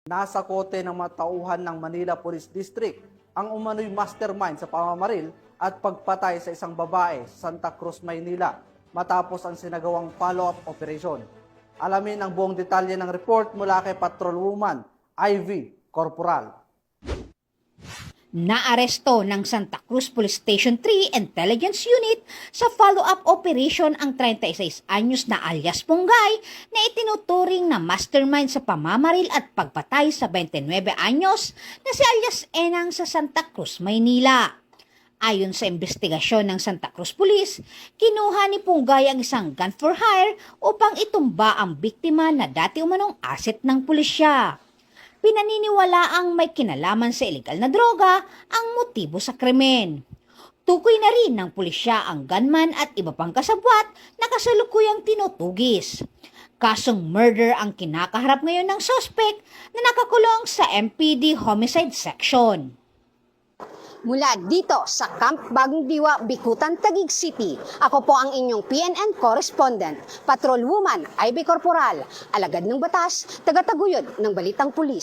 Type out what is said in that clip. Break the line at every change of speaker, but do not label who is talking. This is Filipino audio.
Nasa kote ng mga tauhan ng Manila Police District ang umano'y mastermind sa pamamaril at pagpatay sa isang babae sa Santa Cruz, Maynila matapos ang sinagawang follow-up operation. Alamin ang buong detalye ng report mula kay Patrolwoman Ivy Corporal.
Naaresto ng Santa Cruz Police Station 3 Intelligence Unit sa follow-up operation ang 36 anyos na alias Ponggay na itinuturing na mastermind sa pamamaril at pagpatay sa 29 anyos na si alias Enang sa Santa Cruz, Maynila. Ayon sa investigasyon ng Santa Cruz Police, kinuha ni Ponggay ang isang gun for hire upang itumba ang biktima na dati umanong asset ng pulisya. Pinaniniwala ang may kinalaman sa ilegal na droga ang motibo sa krimen. Tukoy na rin ng pulisya ang gunman at iba pang kasabwat na kasalukuyang tinutugis. Kasong murder ang kinakaharap ngayon ng suspect na nakakulong sa MPD Homicide Section.
Mula dito sa Camp Bagong Diwa, Bikutan, Taguig City, ako po ang inyong PNN correspondent, Patrolwoman Ivy Corporal, alagad ng batas, tagataguyod ng Balitang Pulis.